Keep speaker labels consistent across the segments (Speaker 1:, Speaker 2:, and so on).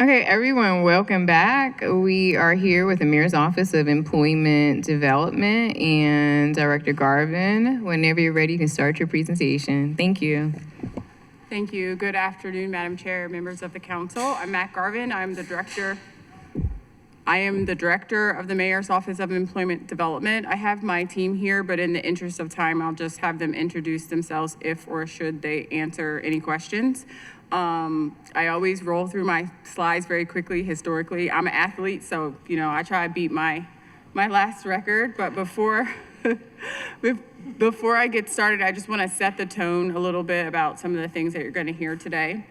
Speaker 1: Okay, everyone, welcome back. We are here with the Mayor's Office of Employment Development and Director Garvin. Whenever you're ready, you can start your presentation. Thank you.
Speaker 2: Thank you. Good afternoon, Madam Chair, members of the council. I'm Matt Garvin. I am the director of the Mayor's Office of Employment Development. I have my team here, but in the interest of time, I'll just have them introduce themselves if or should they answer any questions. I always roll through my slides very quickly. Historically, I'm an athlete, so I try to beat my last record. But before I get started, I just want to set the tone a little bit about some of the things that you're going to hear today.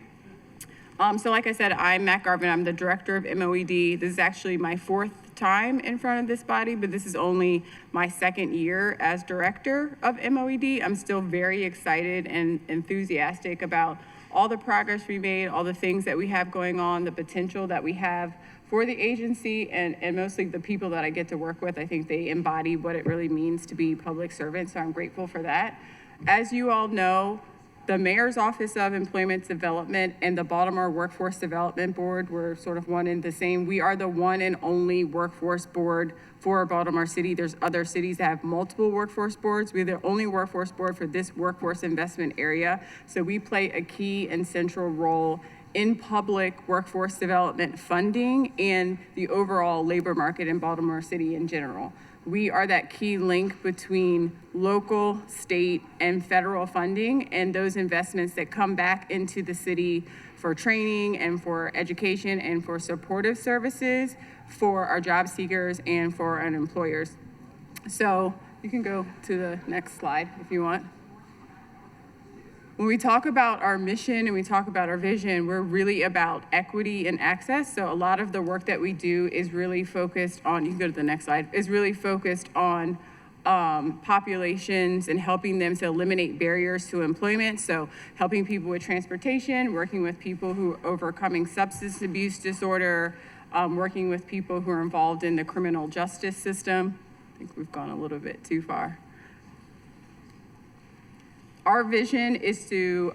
Speaker 2: So like I said, I'm Matt Garvin. I'm the director of MOED. This is actually my 4th time in front of this body, but this is only my 2nd year as director of MOED. I'm still very excited and enthusiastic about all the progress we made, all the things that we have going on, the potential that we have for the agency, and mostly the people that I get to work with. I think they embody what it really means to be public servants, so I'm grateful for that. As you all know, the Mayor's Office of Employment Development and the Baltimore Workforce Development Board were sort of one and the same. We are the one and only workforce board for Baltimore City. There's other cities that have multiple workforce boards. We're the only workforce board for this workforce investment area. So we play a key and central role in public workforce development funding and the overall labor market in Baltimore City in general. We are that key link between local, state, and federal funding and those investments that come back into the city for training and for education and for supportive services for our job seekers and for our employers. So you can go to the next slide if you want. When we talk about our mission and we talk about our vision, we're really about equity and access. So a lot of the work that we do is really focused on, you can go to the next slide, is really focused on populations and helping them to eliminate barriers to employment. So helping people with transportation, working with people who are overcoming substance abuse disorder, working with people who are involved in the criminal justice system. I think we've gone a little bit too far. Our vision is to,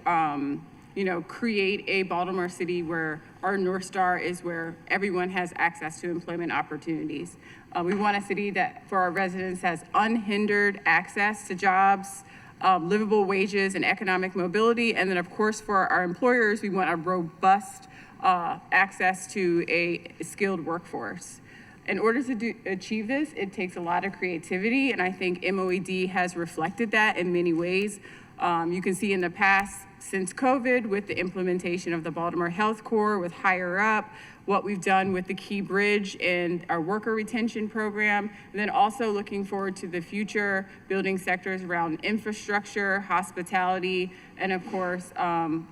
Speaker 2: create a Baltimore City where our North Star is where everyone has access to employment opportunities. We want a city that, for our residents, has unhindered access to jobs, livable wages, and economic mobility. And then, of course, for our employers, we want a robust access to a skilled workforce. In order to achieve this, it takes a lot of creativity, and I think MOED has reflected that in many ways. You can see in the past, since COVID, with the implementation of the Baltimore Health Corps, with Higher Up, what we've done with the Key Bridge and our worker retention program, and then also looking forward to the future, building sectors around infrastructure, hospitality, and of course,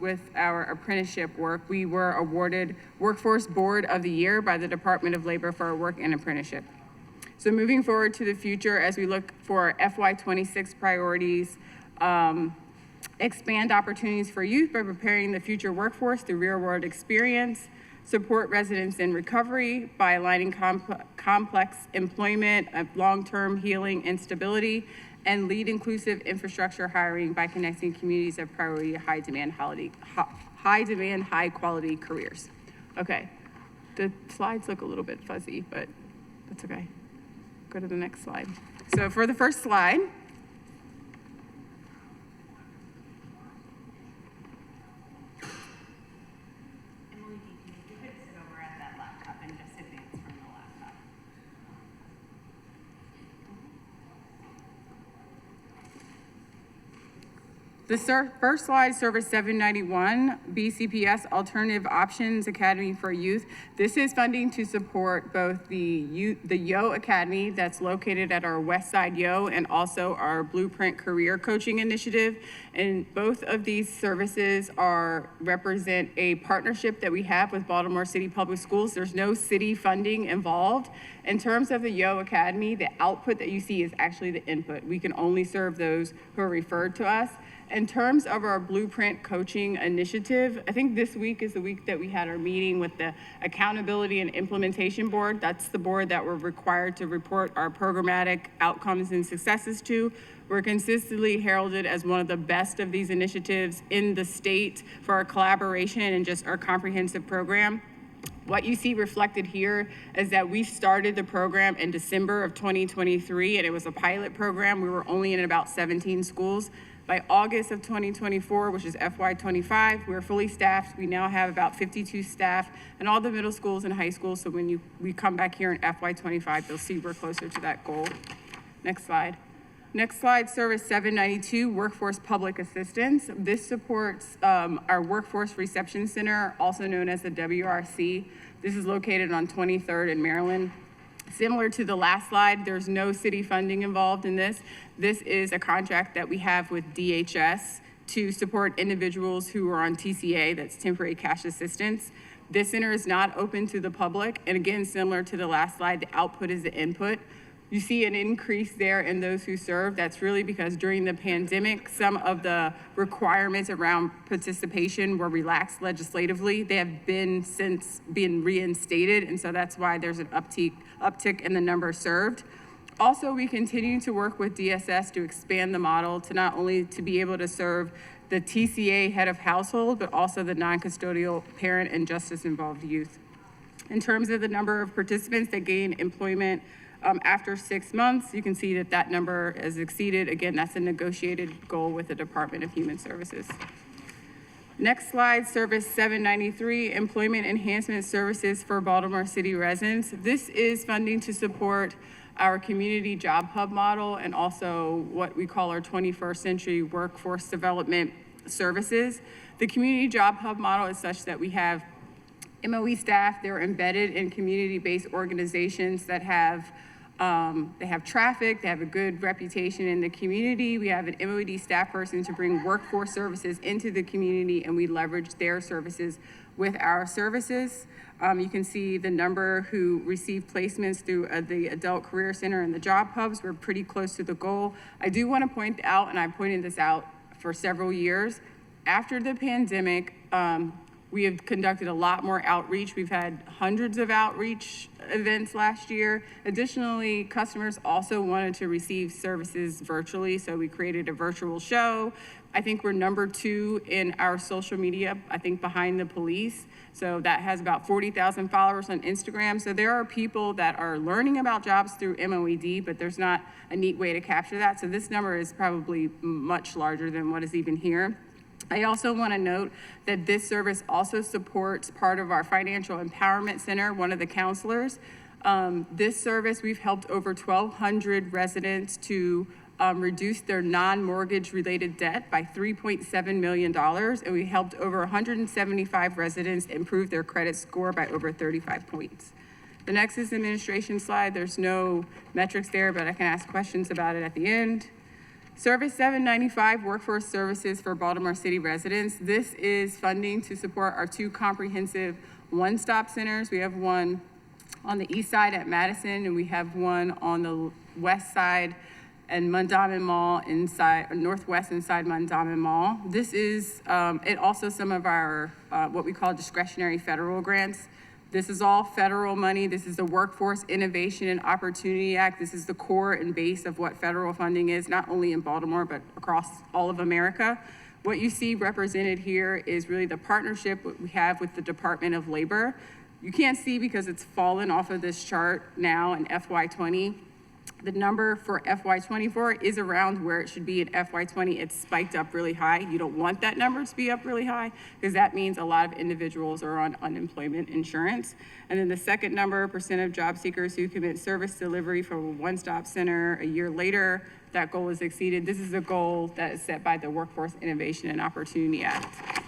Speaker 2: with our apprenticeship work. We were awarded Workforce Board of the Year by the Department of Labor for our work and apprenticeship. So moving forward to the future, as we look for FY2026 priorities, expand opportunities for youth by preparing the future workforce through real-world experience, support residents in recovery by aligning complex employment of long-term healing and stability, and lead inclusive infrastructure hiring by connecting communities of priority to high-demand, high-quality careers. Okay, the slides look a little bit fuzzy, but that's okay. Go to the next slide. So for the first slide, the first slide, Service 791, BCPS Alternative Options Academy for Youth. This is funding to support both the YO Academy that's located at our West Side YO and also our Blueprint Career Coaching Initiative. And both of these services represent a partnership that we have with Baltimore City Public Schools. There's no city funding involved. In terms of the YO Academy, the output that you see is actually the input. We can only serve those who are referred to us. In terms of our Blueprint Coaching Initiative, I think this week is the week that we had our meeting with the Accountability and Implementation Board. That's the board that we're required to report our programmatic outcomes and successes to. We're consistently heralded as one of the best of these initiatives in the state for our collaboration and just our comprehensive program. What you see reflected here is that we started the program in December of 2023, and it was a pilot program. We were only in about 17 schools. By August of 2024, which is FY25, we were fully staffed. We now have about 52 staff in all the middle schools and high schools. So when we come back here in FY25, you'll see we're closer to that goal. Next slide. Next slide, Service 792, Workforce Public Assistance. This supports our Workforce Reception Center, also known as the WRC. This is located on 23rd in Maryland. Similar to the last slide, there's no city funding involved in this. This is a contract that we have with DHS to support individuals who are on TCA, that's temporary cash assistance. This center is not open to the public. And again, similar to the last slide, the output is the input. You see an increase there in those who serve. That's really because during the pandemic, some of the requirements around participation were relaxed legislatively. They have been since been reinstated, and so that's why there's an uptick in the number served. Also, we continue to work with DSS to expand the model to not only to be able to serve the TCA head of household, but also the non-custodial parent and justice-involved youth. In terms of the number of participants that gain employment after 6 months, you can see that that number is exceeded. Again, that's a negotiated goal with the Department of Human Services. Next slide, Service 793, Employment Enhancement Services for Baltimore City residents. This is funding to support our community job hub model and also what we call our 21st century workforce development services. The community job hub model is such that we have MOE staff. They're embedded in community-based organizations that have they have traffic, they have a good reputation in the community. We have an MOED staff person to bring workforce services into the community, and we leverage their services with our services. You can see the number who receive placements through the Adult Career Center and the job hubs. We're pretty close to the goal. I do want to point out, and I pointed this out for several years, after the pandemic, we have conducted a lot more outreach. We've had hundreds of outreach events last year. Additionally, customers also wanted to receive services virtually, so we created a virtual show. I think we're number 2 in our social media, I think behind the police. So that has about 40,000 followers on Instagram. So there are people that are learning about jobs through MOED, but there's not a neat way to capture that. So this number is probably much larger than what is even here. I also want to note that this service also supports part of our Financial Empowerment Center, one of the counselors. This service, we've helped over 1,200 residents to reduce their non-mortgage related debt by $3.7 million, and we helped over 175 residents improve their credit score by over 35 points. The next is the administration slide. There's no metrics there, but I can ask questions about it at the end. Service 795, Workforce Services for Baltimore City residents. This is funding to support our 2 comprehensive one-stop centers. We have one on the east side at Madison, and we have one on the west side and Mondawmin Mall inside, or northwest inside Mondawmin Mall. This is it also some of our what we call discretionary federal grants. This is all federal money. This is the Workforce Innovation and Opportunity Act. This is the core and base of what federal funding is, not only in Baltimore, but across all of America. What you see represented here is really the partnership we have with the Department of Labor. You can't see because it's fallen off of this chart now in FY20. The number for FY24 is around where it should be in FY20. It's spiked up really high. You don't want that number to be up really high because that means a lot of individuals are on unemployment insurance. And then the second number, percent of job seekers who commit service delivery from a one-stop center a year later, that goal is exceeded. This is a goal that is set by the Workforce Innovation and Opportunity Act.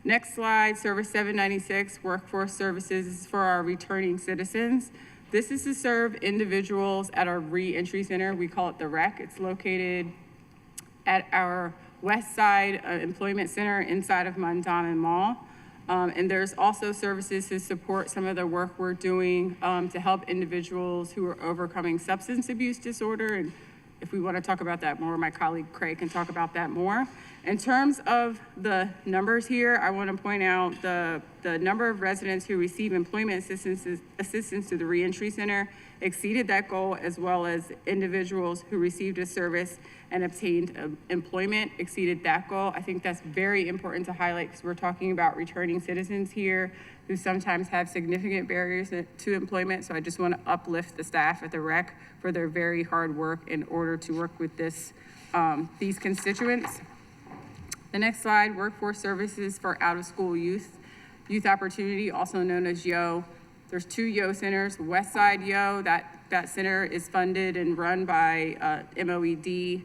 Speaker 2: Next slide, Service 796, Workforce Services for our returning citizens. This is to serve individuals at our re-entry center. We call it the REC. It's located at our west side employment center inside of Mondawmin Mall. And there's also services to support some of the work we're doing to help individuals who are overcoming substance abuse disorder. And if we want to talk about that more, my colleague Craig can talk about that more. In terms of the numbers here, I want to point out the number of residents who receive employment assistance to the reentry center exceeded that goal, as well as individuals who received a service and obtained employment exceeded that goal. I think that's very important to highlight because we're talking about returning citizens here who sometimes have significant barriers to employment. So I just want to uplift the staff at the rec for their very hard work in order to work with these constituents. The next slide, workforce services for out-of-school youth opportunity, also known as YO. There's 2 YO centers. West Side YO, that center is funded and run by MOED.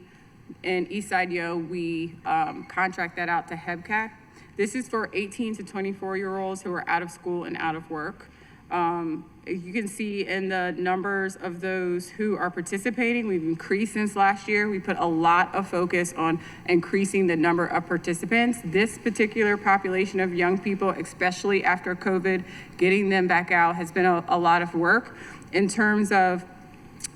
Speaker 2: And East Side YO, we contract that out to HEBCAC. This is for 18 to 24-year-olds who are out of school and out of work. You can see in the numbers of those who are participating, we've increased since last year. We put a lot of focus on increasing the number of participants. This particular population of young people, especially after COVID, getting them back out has been a lot of work. In terms of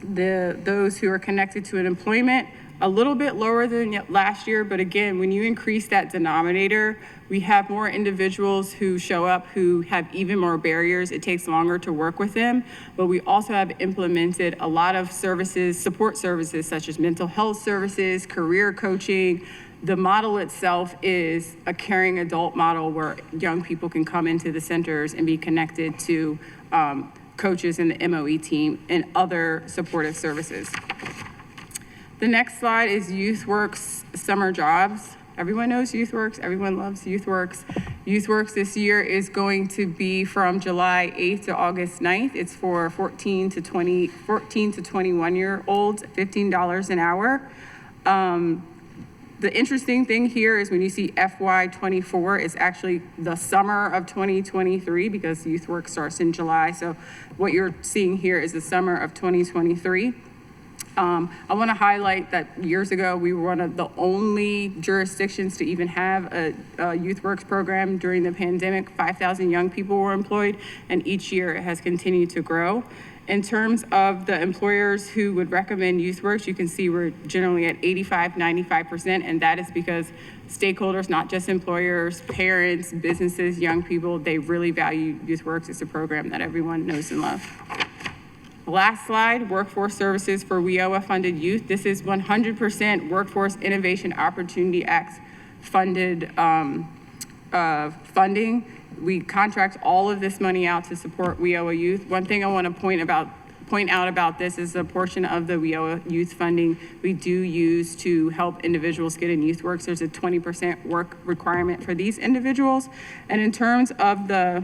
Speaker 2: those who are connected to an employment, a little bit lower than last year, but again, when you increase that denominator, we have more individuals who show up who have even more barriers. It takes longer to work with them, but we also have implemented a lot of services, support services, such as mental health services, career coaching. The model itself is a caring adult model where young people can come into the centers and be connected to coaches in the MOE team and other supportive services. The next slide is YouthWorks summer jobs. Everyone knows YouthWorks. Everyone loves YouthWorks. YouthWorks this year is going to be from July 8th to August 9th. It's for 14 to 21-year-olds, $15 an hour. The interesting thing here is when you see FY24, it's actually the summer of 2023 because YouthWorks starts in July. So what you're seeing here is the summer of 2023. I want to highlight that years ago, we were one of the only jurisdictions to even have a YouthWorks program during the pandemic. 5,000 young people were employed, and each year it has continued to grow. In terms of the employers who would recommend YouthWorks, you can see we're generally at 85, 95%, and that is because stakeholders, not just employers, parents, businesses, young people, they really value YouthWorks. It's a program that everyone knows and loves. Last slide, workforce services for WIOA funded youth. This is 100% Workforce Innovation Opportunity Act funded funding. We contract all of this money out to support WIOA youth. One thing I want to point out about this is a portion of the WIOA youth funding we do use to help individuals get in YouthWorks. There's a 20% work requirement for these individuals. And in terms of the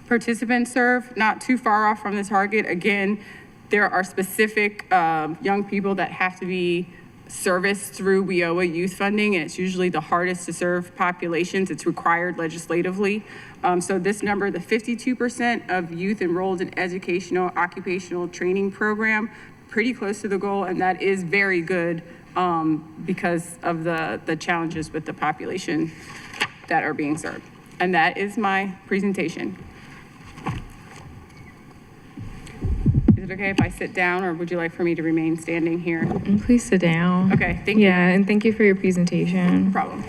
Speaker 2: participants served, not too far off from the target. Again, there are specific young people that have to be serviced through WIOA youth funding, and it's usually the hardest to serve populations. It's required legislatively. So this number, the 52% of youth enrolled in educational occupational training program, pretty close to the goal, and that is very good because of the challenges with the population that are being served. And that is my presentation. Is it okay if I sit down, or would you like for me to remain standing here?
Speaker 1: Please sit down.
Speaker 2: Okay, thank you.
Speaker 1: Yeah, and thank you for your presentation.
Speaker 2: No problem.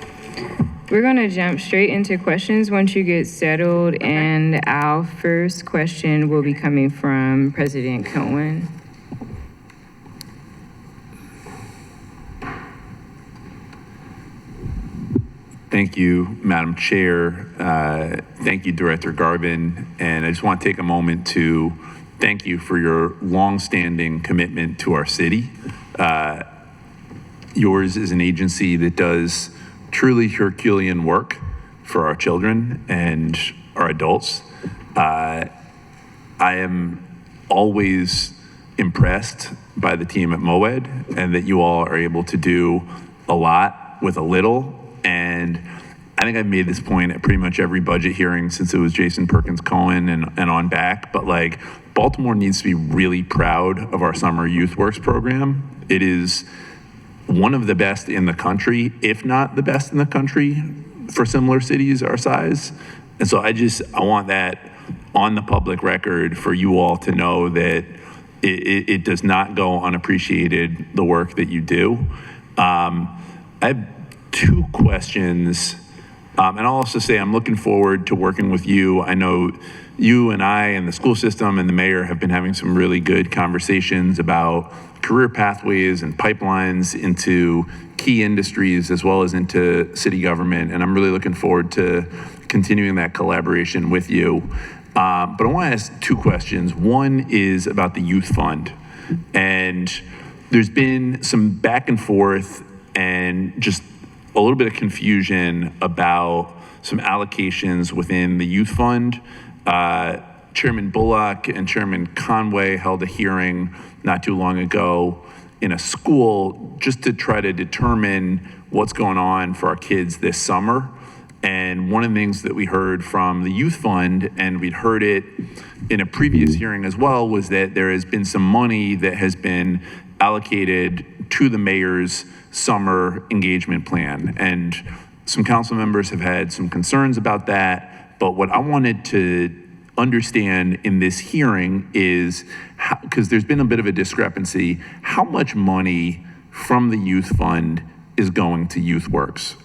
Speaker 1: We're going to jump straight into questions once you get settled,
Speaker 2: Okay.
Speaker 1: and our first question will be coming from President Cohen.
Speaker 3: Thank you, Madam Chair. Thank you, Director Garvin. And I just want to take a moment to thank you for your longstanding commitment to our city. Yours is an agency that does truly Herculean work for our children and our adults. I am always impressed by the team at MOED and that you all are able to do a lot with a little. And I think I've made this point at pretty much every budget hearing since it was Jason Perkins Cohen and on back, but like Baltimore needs to be really proud of our summer YouthWorks program. It is one of the best in the country, if not the best in the country for similar cities our size. And so I want that on the public record for you all to know that it does not go unappreciated, the work that you do. I have two questions. And I'll also say I'm looking forward to working with you. I know you and I and the school system and the mayor have been having some really good conversations about career pathways and pipelines into key industries as well as into city government. And I'm really looking forward to continuing that collaboration with you. But I want to ask two questions. One is about the youth fund. And there's been some back and forth and just a little bit of confusion about some allocations within the youth fund. Chairman Bullock and Chairman Conway held a hearing not too long ago in a school just to try to determine what's going on for our kids this summer. And one of the things that we heard from the youth fund, and we'd heard it in a previous hearing as well, was that there has been some money that has been allocated to the mayor's summer engagement plan. And some council members have had some concerns about that. But what I wanted to understand in this hearing is, because there's been a bit of a discrepancy, how much money from the youth fund is going to Youth Works?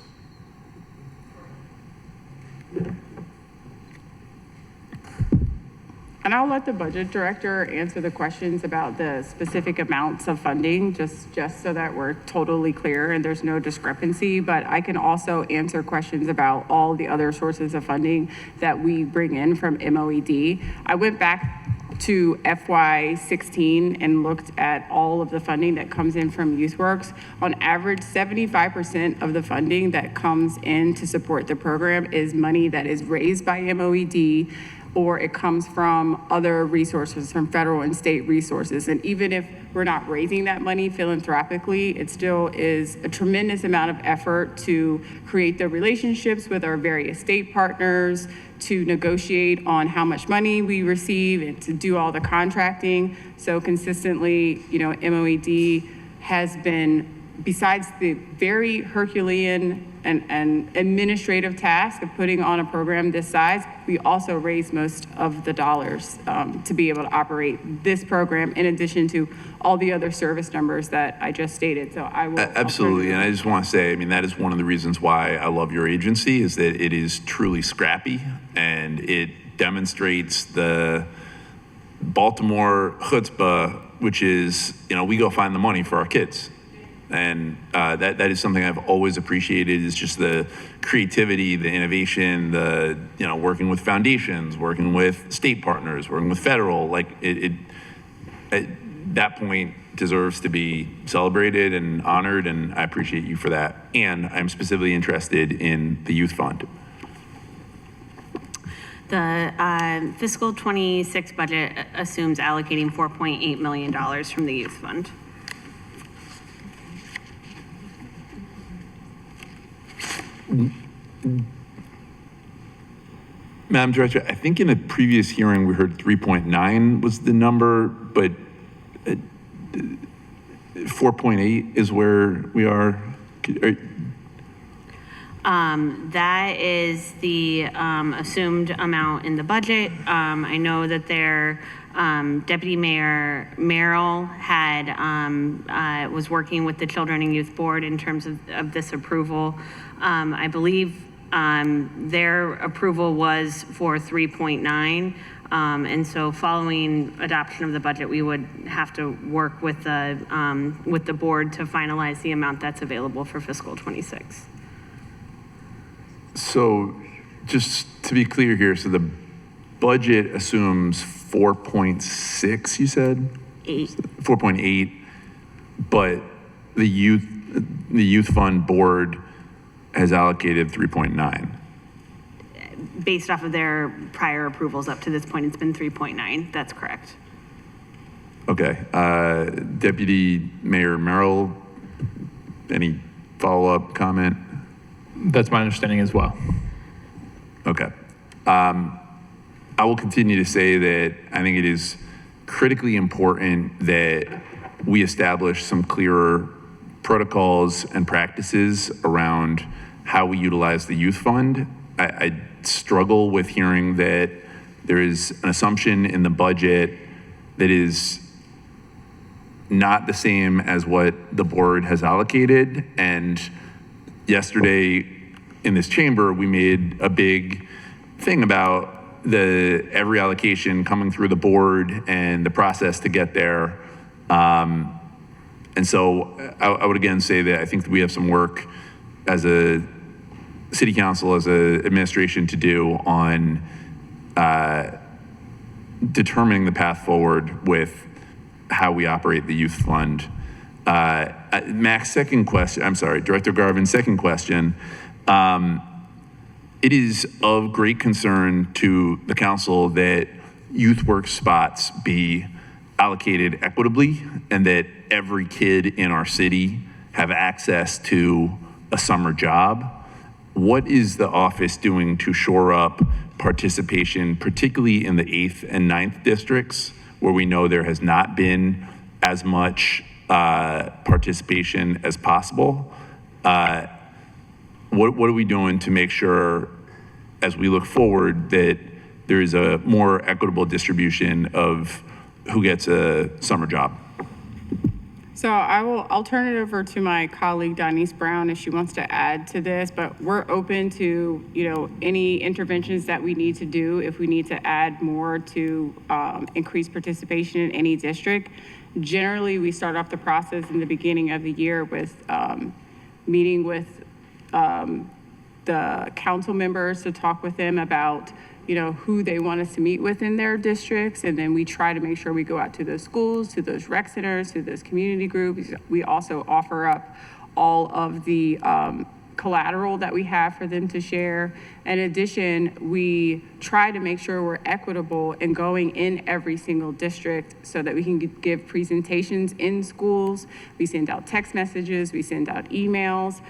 Speaker 2: And I'll let the budget director answer the questions about the specific amounts of funding, just so that we're totally clear and there's no discrepancy. But I can also answer questions about all the other sources of funding that we bring in from MOED. I went back to FY16 and looked at all of the funding that comes in from YouthWorks. On average, 75% of the funding that comes in to support the program is money that is raised by MOED, or it comes from other resources, from federal and state resources. And even if we're not raising that money philanthropically, it still is a tremendous amount of effort to create the relationships with our various state partners, to negotiate on how much money we receive, and to do all the contracting. So consistently, MOED has been, besides the very Herculean and administrative task of putting on a program this size, we also raise most of the dollars to be able to operate this program, in addition to all the other service numbers that I just stated. So I will.
Speaker 3: Absolutely, and I just want to say, that is one of the reasons why I love your agency, is that it is truly scrappy, and it demonstrates the Baltimore chutzpah, which is, we go find the money for our kids. And that is something I've always appreciated, is just the creativity, the innovation, the working with foundations, working with state partners, working with federal. That point deserves to be celebrated and honored, and I appreciate you for that. And I'm specifically interested in the youth fund.
Speaker 4: The fiscal 26 budget assumes allocating $4.8 million from the youth fund.
Speaker 3: Madam Director, I think in a previous hearing we heard 3.9 was the number, but 4.8 is where we are.
Speaker 4: That is the assumed amount in the budget. I know that their Deputy Mayor Merrill had was working with the Children and Youth Board in terms of this approval. I believe their approval was for 3.9. And so following adoption of the budget, we would have to work with the board to finalize the amount that's available for fiscal 26.
Speaker 3: So just to be clear here, so the budget assumes 4.6, you said? 4.8, but the youth fund board has allocated 3.9.
Speaker 4: Based off of their prior approvals up to this point, it's been 3.9. That's correct.
Speaker 3: Okay. Deputy Mayor Merrill, any follow-up comment?
Speaker 5: That's my understanding as well.
Speaker 3: Okay. I will continue to say that I think it is critically important that we establish some clearer protocols and practices around how we utilize the youth fund. I struggle with hearing that there is an assumption in the budget that is not the same as what the board has allocated. And, yesterday in this chamber, we made a big thing about every allocation coming through the board and the process to get there. And so I would again say that I think that we have some work as a city council, as a administration to do on determining the path forward with how we operate the youth fund. Mac's second question, I'm sorry, Director Garvin's second question. It is of great concern to the council that youth work spots be allocated equitably and that every kid in our city have access to a summer job. What is the office doing to shore up participation, particularly in the 8th and 9th districts, where we know there has not been as much participation as possible? What are we doing to make sure, as we look forward, that there is a more equitable distribution of who gets a summer job?
Speaker 2: So I'll turn it over to my colleague Donise Brown if she wants to add to this, but we're open to, any interventions that we need to do if we need to add more to increase participation in any district. Generally, we start off the process in the beginning of the year with meeting with the council members to talk with them about who they want us to meet with in their districts. And then we try to make sure we go out to those schools, to those rec centers, to those community groups. We also offer up all of the collateral that we have for them to share. In addition, we try to make sure we're equitable in going in every single district so that we can give presentations in schools. We send out text messages, we send out emails.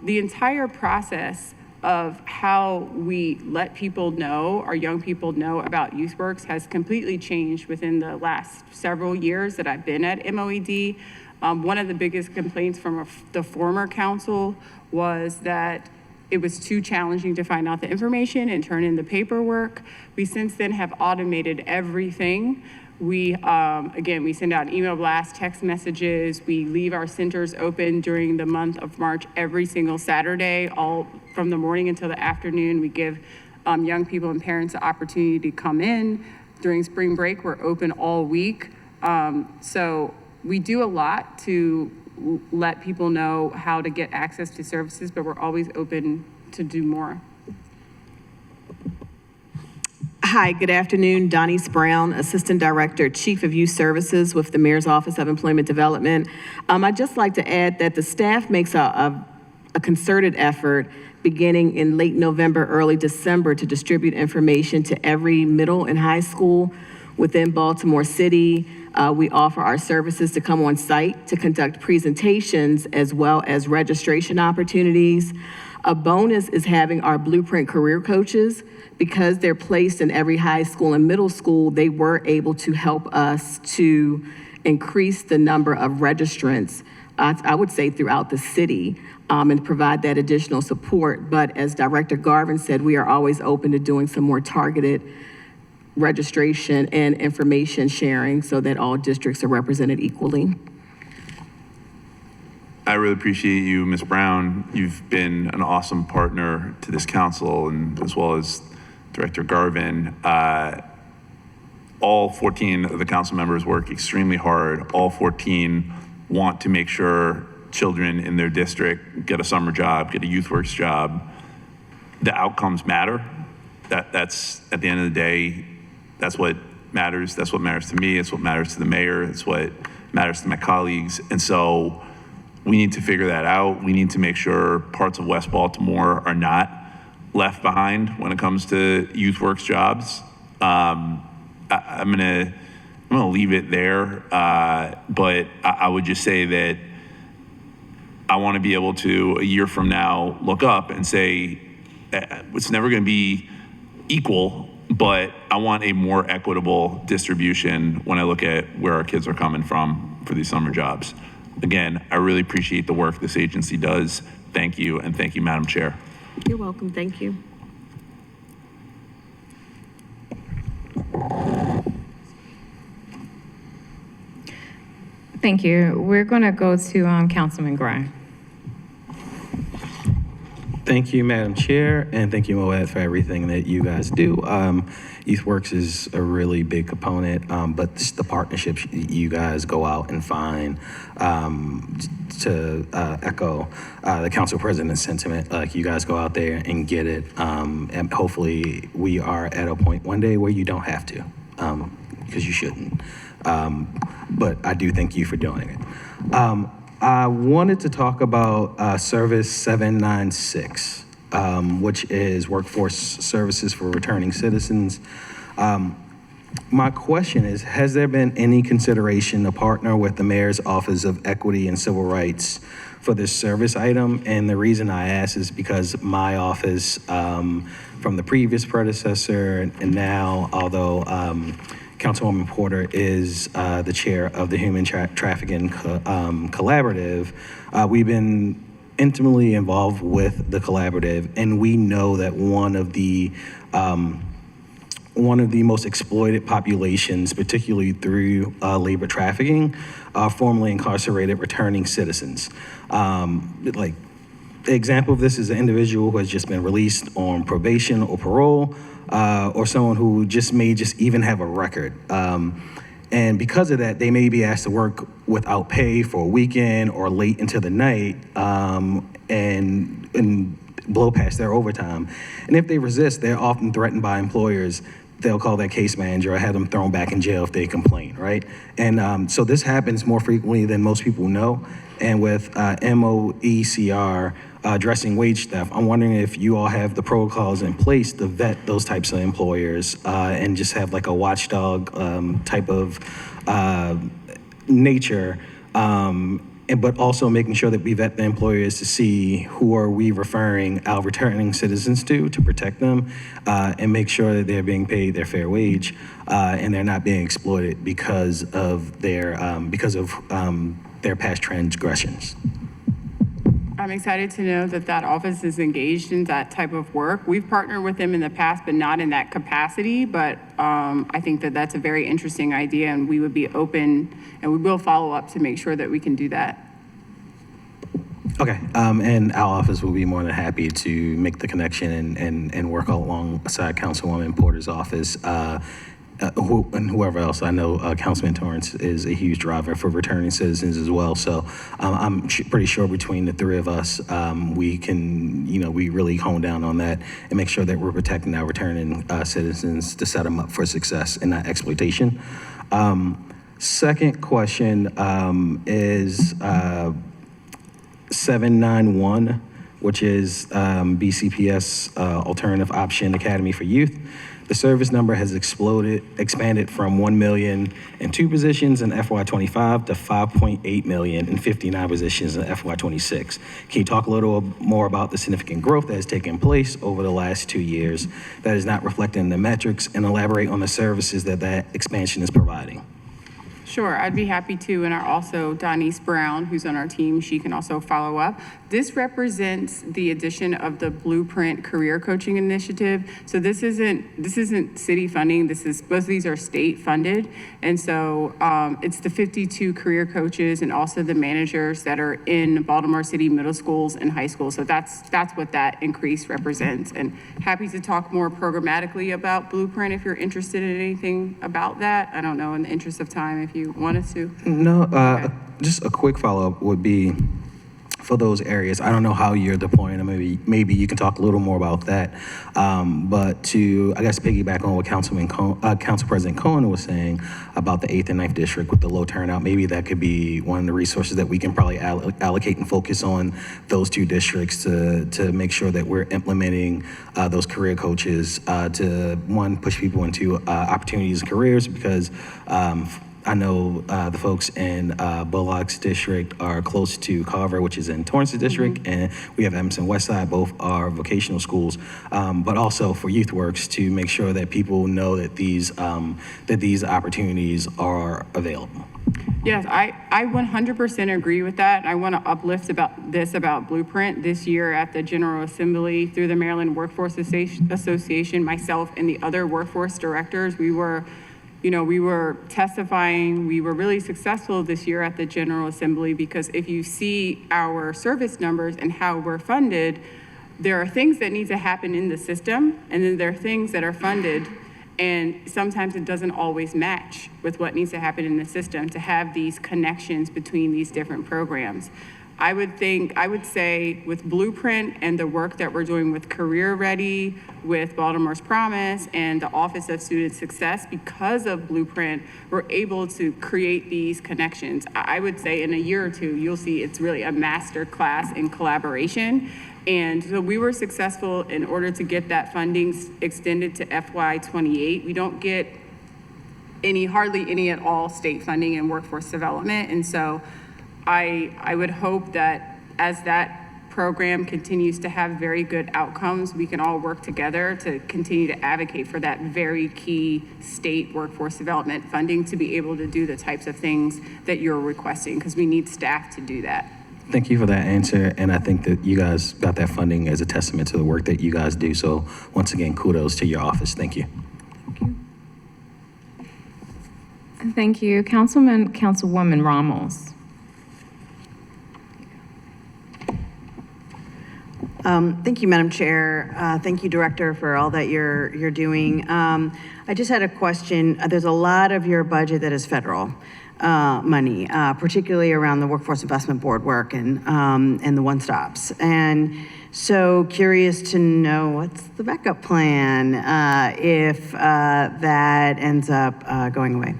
Speaker 2: The entire process of how we let people know, our young people know about YouthWorks has completely changed within the last several years that I've been at MOED. One of the biggest complaints from the former council was that it was too challenging to find out the information and turn in the paperwork. We since then have automated everything. We, again, we send out email blasts, text messages. We leave our centers open during the month of March every single Saturday, all from the morning until the afternoon. We give young people and parents the opportunity to come in. During spring break, we're open all week. So we do a lot to let people know how to get access to services, but we're always open to do more.
Speaker 6: Hi, good afternoon. Donise Brown, Assistant Director, Chief of Youth Services with the Mayor's Office of Employment Development. I'd just like to add that the staff makes a concerted effort beginning in late November, early December to distribute information to every middle and high school within Baltimore City. We offer our services to come on site to conduct presentations as well as registration opportunities. A bonus is having our Blueprint career coaches. Because they're placed in every high school and middle school, they were able to help us to increase the number of registrants, I would say throughout the city, and provide that additional support. But as Director Garvin said, we are always open to doing some more targeted registration and information sharing so that all districts are represented equally.
Speaker 3: I really appreciate you, Ms. Brown. You've been an awesome partner to this council, and as well as Director Garvin. All 14 of the council members work extremely hard. All 14 want to make sure children in their district get a summer job, get a YouthWorks job. The outcomes matter. That's at the end of the day, that's what matters. That's what matters to me. It's what matters to the mayor. It's what matters to my colleagues. And so we need to figure that out. We need to make sure parts of West Baltimore are not left behind when it comes to YouthWorks jobs. I'm gonna leave it there, but I would just say that I want to be able to, a year from now, look up and say, it's never going to be equal, but I want a more equitable distribution when I look at where our kids are coming from for these summer jobs. Again, I really appreciate the work this agency does. Thank you, and thank you, Madam Chair.
Speaker 6: You're welcome. Thank you.
Speaker 1: Thank you. We're going to go to Councilman Grimes.
Speaker 7: Thank you, Madam Chair, and thank you, MOED, for everything that you guys do. YouthWorks is a really big component, but it's the partnerships you guys go out and find. To echo the council president's sentiment, like you guys go out there and get it, and hopefully we are at a point one day where you don't have to, because you shouldn't. But I do thank you for doing it. I wanted to talk about Service 796, which is Workforce Services for Returning Citizens. My question is, has there been any consideration to partner with the Mayor's Office of Equity and Civil Rights for this service item? And the reason I ask is because my office, from the previous predecessor and now, although Councilwoman Porter is the chair of the Human Trafficking Collaborative, we've been intimately involved with the collaborative, and we know that one of the most exploited populations, particularly through labor trafficking, are formerly incarcerated returning citizens. Like, the example of this is an individual who has just been released on probation or parole, or someone who may even have a record. And because of that, they may be asked to work without pay for a weekend or late into the night, and blow past their overtime. And if they resist, they're often threatened by employers. They'll call their case manager or have them thrown back in jail if they complain, right? And so this happens more frequently than most people know. And with MOECR addressing wage theft, I'm wondering if you all have the protocols in place to vet those types of employers, and just have like a watchdog type of nature, but also making sure that we vet the employers to see who are we referring our returning citizens to protect them, and make sure that they're being paid their fair wage, and they're not being exploited because of their past transgressions.
Speaker 2: I'm excited to know that that office is engaged in that type of work. We've partnered with them in the past, but not in that capacity. But I think that that's a very interesting idea, and we would be open, and we will follow up to make sure that we can do that.
Speaker 7: Okay, and our office will be more than happy to make the connection and work alongside Councilwoman Porter's office, and whoever else. I know Councilman Torrance is a huge driver for returning citizens as well. So I'm pretty sure between the three of us, we can, we really hone down on that and make sure that we're protecting our returning citizens to set them up for success and not exploitation. Second question is 791, which is BCPS Alternative Option Academy for Youth. The service number has expanded from 1 million in 2 positions in FY25 to 5.8 million in 59 positions in FY26. Can you talk a little more about the significant growth that has taken place over the last 2 years that is not reflected in the metrics, and elaborate on the services that expansion is providing?
Speaker 2: Sure, I'd be happy to, and also Donnice Brown, who's on our team, she can also follow up. This represents the addition of the Blueprint Career Coaching Initiative. So this isn't city funding. Both of these are state funded, and so it's the 52 career coaches and also the managers that are in Baltimore City middle schools and high schools. So that's what that increase represents. And happy to talk more programmatically about Blueprint if you're interested in anything about that. I don't know, in the interest of time, if you wanted to.
Speaker 7: No,
Speaker 2: Okay.
Speaker 7: Just a quick follow-up would be for those areas. I don't know how you're deploying them. Maybe you can talk a little more about that. But to, I guess, piggyback on what Council President Cohen was saying about the 8th and 9th district with the low turnout, maybe that could be one of the resources that we can probably allocate and focus on those 2 districts to make sure that we're implementing those career coaches to, one, push people into opportunities and careers, because I know the folks in Bullock's district are close to Carver, which is in Torrance's district, and we have Emerson Westside, both are vocational schools, but also for YouthWorks to make sure that people know that these opportunities are available.
Speaker 2: Yes, I 100% agree with that. I want to uplift about Blueprint. This year at the General Assembly, through the Maryland Workforce Association, myself and the other workforce directors, we were testifying. We were really successful this year at the General Assembly, because if you see our service numbers and how we're funded, there are things that need to happen in the system, and then there are things that are funded, and sometimes it doesn't always match with what needs to happen in the system to have these connections between these different programs. I would say with Blueprint and the work that we're doing with Career Ready, with Baltimore's Promise and the Office of Student Success, because of Blueprint, we're able to create these connections. I would say in a year or two, you'll see it's really a master class in collaboration. And so we were successful in order to get that funding extended to FY28. We don't get hardly any at all state funding in workforce development. And so I would hope that as that program continues to have very good outcomes, we can all work together to continue to advocate for that very key state workforce development funding to be able to do the types of things that you're requesting, because we need staff to do that.
Speaker 7: Thank you for that answer, and I think that you guys got that funding as a testament to the work that you guys do. So once again, kudos to your office. Thank you.
Speaker 1: Thank you. Councilwoman Ramos.
Speaker 8: Thank you, Madam Chair. Thank you, Director, for all that you're doing. I just had a question. There's a lot of your budget that is federal money, particularly around the Workforce Investment Board work and the one-stops. And so curious to know what's the backup plan if that ends up going away.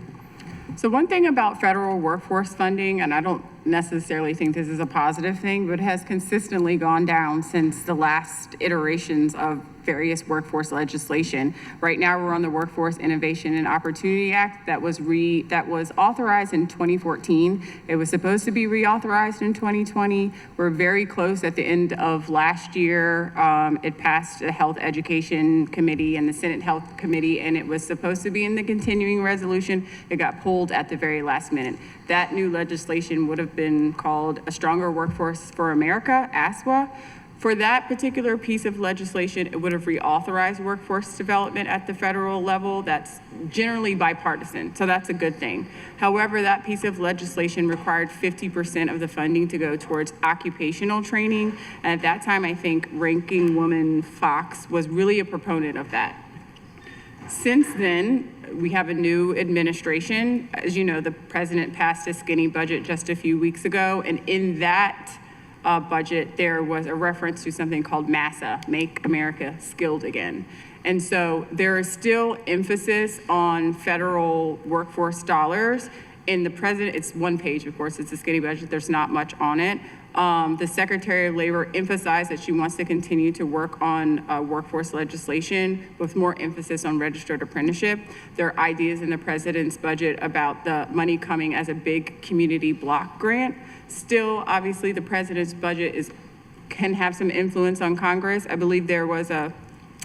Speaker 2: So one thing about federal workforce funding, and I don't necessarily think this is a positive thing, but it has consistently gone down since the last iterations of various workforce legislation. Right now, we're on the Workforce Innovation and Opportunity Act that was authorized in 2014. It was supposed to be reauthorized in 2020. We're very close at the end of last year. It passed the Health Education Committee and the Senate Health Committee, and it was supposed to be in the continuing resolution. It got pulled at the very last minute. That new legislation would have been called A Stronger Workforce for America, ASWA. For that particular piece of legislation, it would have reauthorized workforce development at the federal level. That's generally bipartisan, so that's a good thing. However, that piece of legislation required 50% of the funding to go towards occupational training. And at that time, I think Ranking Woman Fox was really a proponent of that. Since then, we have a new administration. As you know, the president passed a skinny budget just a few weeks ago, and in that budget, there was a reference to something called MASA, Make America Skilled Again. And so there is still emphasis on federal workforce dollars. In the president, it's one page, of course, it's a skinny budget, there's not much on it. The Secretary of Labor emphasized that she wants to continue to work on workforce legislation with more emphasis on registered apprenticeship. There are ideas in the president's budget about the money coming as a big community block grant. Still, obviously, the president's budget can have some influence on Congress. I believe there was a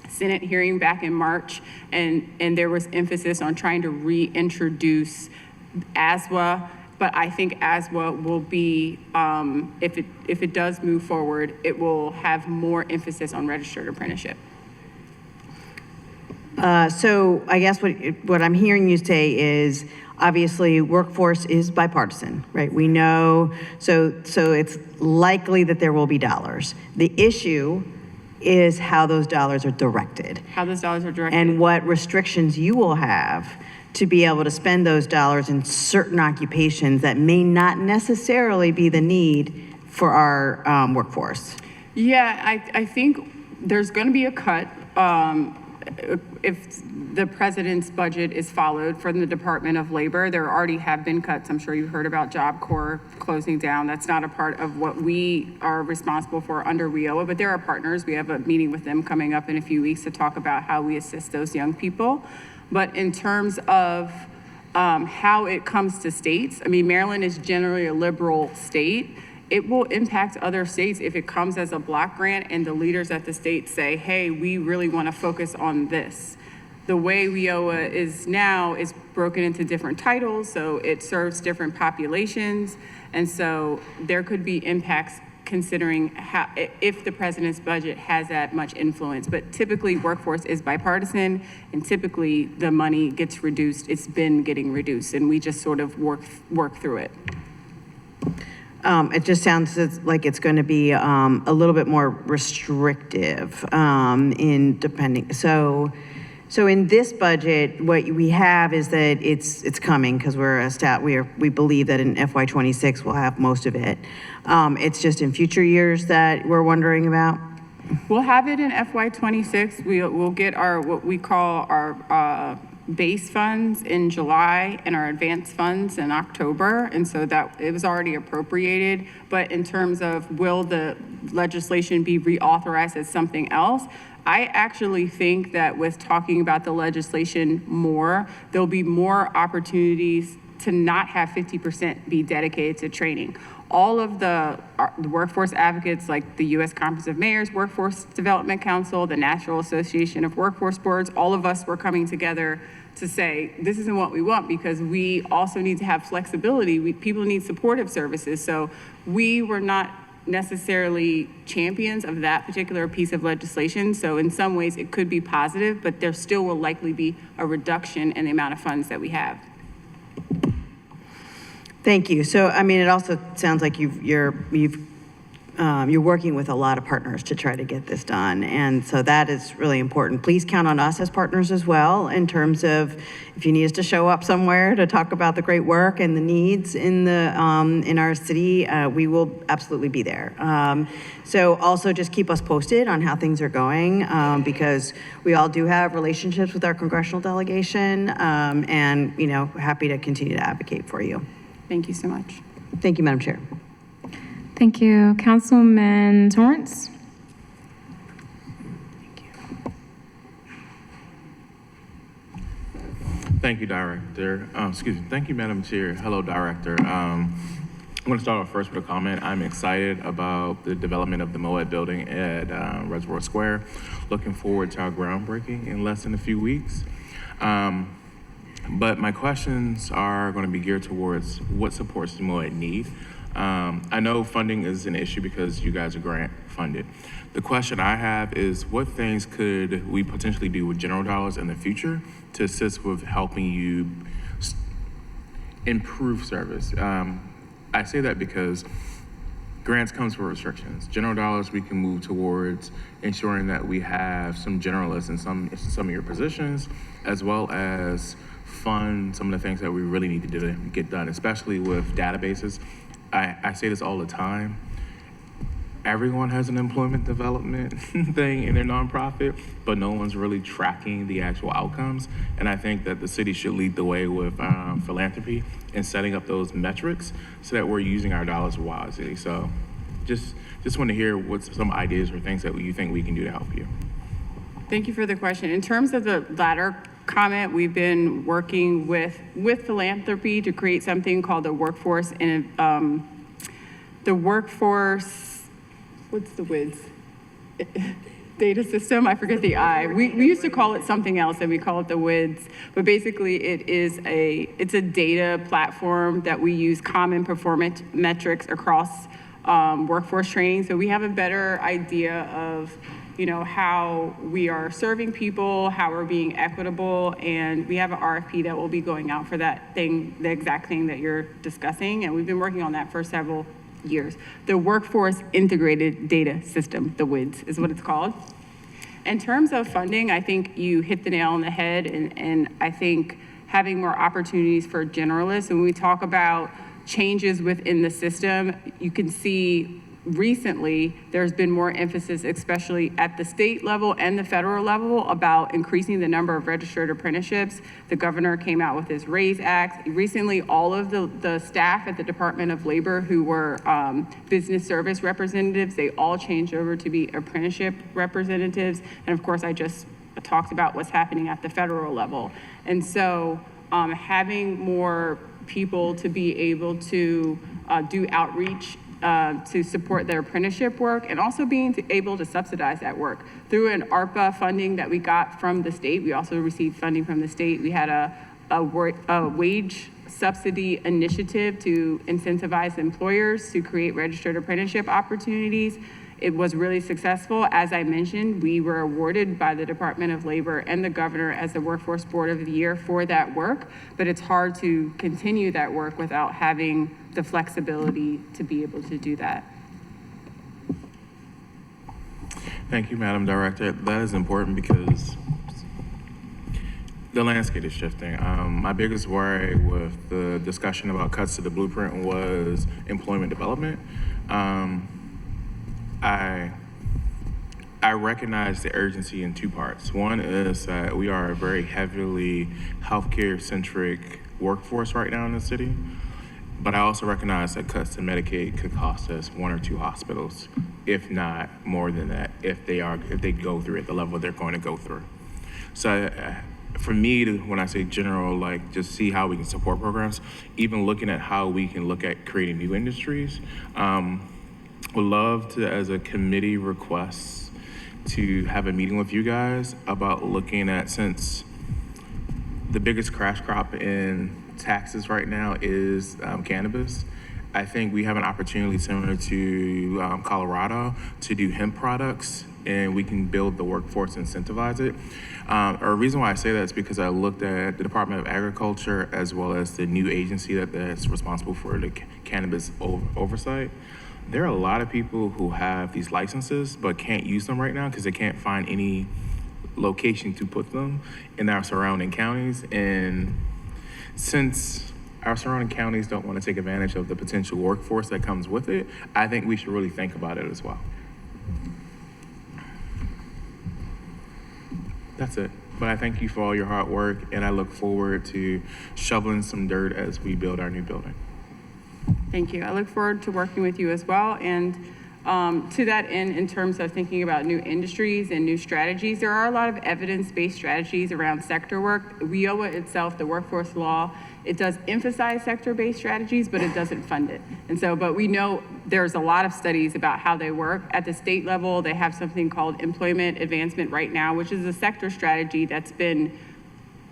Speaker 2: Senate hearing back in March, and there was emphasis on trying to reintroduce ASWA. But I think ASWA will be, if it does move forward, it will have more emphasis on registered apprenticeship.
Speaker 8: So I guess what I'm hearing you say is, obviously, workforce is bipartisan, right? We know, so it's likely that there will be dollars. The issue is how those dollars are directed.
Speaker 2: How those dollars are directed.
Speaker 8: And what restrictions you will have to be able to spend those dollars in certain occupations that may not necessarily be the need for our workforce.
Speaker 2: Yeah, I think there's going to be a cut if the president's budget is followed from the Department of Labor. There already have been cuts. I'm sure you've heard about Job Corps closing down. That's not a part of what we are responsible for under WIOA, but there are partners. We have a meeting with them coming up in a few weeks to talk about how we assist those young people. But in terms of how it comes to states, I mean, Maryland is generally a liberal state. It will impact other states if it comes as a block grant and the leaders at the state say, hey, we really want to focus on this. The way WIOA is now is broken into different titles, so it serves different populations. And so there could be impacts considering how, if the president's budget has that much influence. But typically workforce is bipartisan, and typically the money gets reduced. It's been getting reduced, and we just sort of work through it.
Speaker 8: It just sounds like it's going to be a little bit more restrictive in depending. So in this budget, what we have is that it's coming because we believe that in FY26 we'll have most of it. It's just in future years that we're wondering about.
Speaker 2: We'll have it in FY26. We'll get what we call our base funds in July and our advanced funds in October. And so that it was already appropriated. But in terms of will the legislation be reauthorized as something else, I actually think that with talking about the legislation more, there'll be more opportunities to not have 50% be dedicated to training. All of the workforce advocates like the U.S. Conference of Mayors, Workforce Development Council, the National Association of Workforce Boards, all of us were coming together to say, this isn't what we want because we also need to have flexibility. People need supportive services. So we were not necessarily champions of that particular piece of legislation. So in some ways it could be positive, but there still will likely be a reduction in the amount of funds that we have.
Speaker 8: Thank you. So, I mean, it also sounds like you're working with a lot of partners to try to get this done, and so that is really important. Please count on us as partners as well in terms of if you need us to show up somewhere to talk about the great work and the needs in our city, we will absolutely be there. So also just keep us posted on how things are going because we all do have relationships with our congressional delegation, and happy to continue to advocate for you.
Speaker 2: Thank you so much.
Speaker 8: Thank you, Madam Chair.
Speaker 1: Thank you. Councilman Torrance?
Speaker 9: Thank you, Director. Thank you, Madam Chair. Hello, Director. I'm going to start off first with a comment. I'm excited about the development of the MOED building at Reservoir Square. Looking forward to our groundbreaking in less than a few weeks. But my questions are going to be geared towards what supports the MOED need. I know funding is an issue because you guys are grant funded. The question I have is what things could we potentially do with general dollars in the future to assist with helping you improve service? I say that because grants comes with restrictions. General dollars we can move towards ensuring that we have some generalists in some of your positions, as well as fund some of the things that we really need to get done, especially with databases. I say this all the time. Everyone has an employment development thing in their nonprofit, but no one's really tracking the actual outcomes. And I think that the city should lead the way with philanthropy and setting up those metrics so that we're using our dollars wisely. So just want to hear what some ideas or things that you think we can do to help you.
Speaker 2: Thank you for the question. In terms of the latter comment, we've been working with philanthropy to create something called the workforce what's the WIDS? Data system, I forget the I. We used to call it something else and we call it the WIDS, but basically it's a data platform that we use common performance metrics across workforce training. So we have a better idea of how we are serving people, how we're being equitable, and we have an RFP that will be going out for that thing, the exact thing that you're discussing, and we've been working on that for several years. The Workforce Integrated Data System, the WIDS, is what it's called. In terms of funding, I think you hit the nail on the head, and I think having more opportunities for generalists, and when we talk about changes within the system, you can see recently, there's been more emphasis, especially at the state level and the federal level, about increasing the number of registered apprenticeships. The governor came out with his RAISE Act. Recently, all of the staff at the Department of Labor who were business service representatives, they all changed over to be apprenticeship representatives. And of course, I just talked about what's happening at the federal level. And so having more people to be able to do outreach to support their apprenticeship work, and also being able to subsidize that work. Through an ARPA funding that we got from the state, we also received funding from the state. We had a wage subsidy initiative to incentivize employers to create registered apprenticeship opportunities. It was really successful. As I mentioned, we were awarded by the Department of Labor and the governor as the Workforce Board of the Year for that work, but it's hard to continue that work without having the flexibility to be able to do that.
Speaker 9: Thank you, Madam Director. That is important because the landscape is shifting. My biggest worry with the discussion about cuts to the blueprint was employment development. I recognize the urgency in two parts. One is that we are a very heavily healthcare-centric workforce right now in the city, but I also recognize that cuts to Medicaid could cost us 1 or 2 hospitals, if not more than that, if they go through at the level they're going to go through. So for me, when I say general, like just see how we can support programs, even looking at how we can look at creating new industries. Would love to, as a committee, request to have a meeting with you guys about looking at, since the biggest crash crop in taxes right now is cannabis. I think we have an opportunity similar to Colorado to do hemp products, and we can build the workforce, incentivize it. A reason why I say that is because I looked at the Department of Agriculture as well as the new agency that's responsible for the cannabis oversight. There are a lot of people who have these licenses but can't use them right now because they can't find any location to put them in our surrounding counties. And since our surrounding counties don't want to take advantage of the potential workforce that comes with it, I think we should really think about it as well. That's it. But I thank you for all your hard work, and I look forward to shoveling some dirt as we build our new building.
Speaker 2: Thank you. I look forward to working with you as well. And to that end, in terms of thinking about new industries and new strategies, there are a lot of evidence-based strategies around sector work. WIOA itself, the workforce law, it does emphasize sector-based strategies, but it doesn't fund it. And so, but we know there's a lot of studies about how they work. At the state level, they have something called employment advancement right now, which is a sector strategy that's been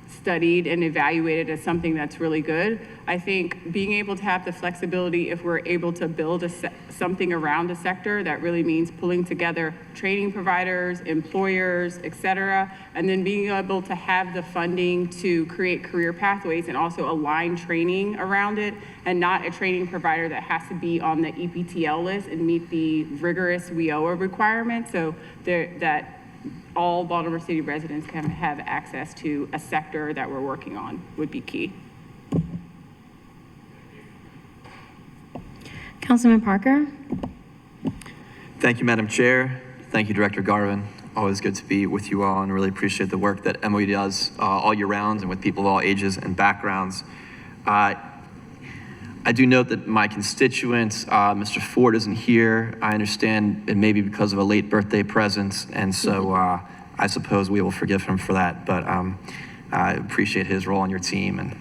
Speaker 2: studied and evaluated as something that's really good. I think being able to have the flexibility, if we're able to build something around a sector, that really means pulling together training providers, employers, et cetera, and then being able to have the funding to create career pathways and also align training around it, and not a training provider that has to be on the EPTL list and meet the rigorous WIOA requirements, so that all Baltimore City residents can have access to a sector that we're working on would be key.
Speaker 10: Councilman Parker?
Speaker 11: Thank you, Madam Chair. Thank you, Director Garvin. Always good to be with you all, and really appreciate the work that MOED does all year round and with people of all ages and backgrounds. I do note that my constituent, Mr. Ford, isn't here. I understand it may be because of a late birthday present, and so I suppose we will forgive him for that, but I appreciate his role on your team and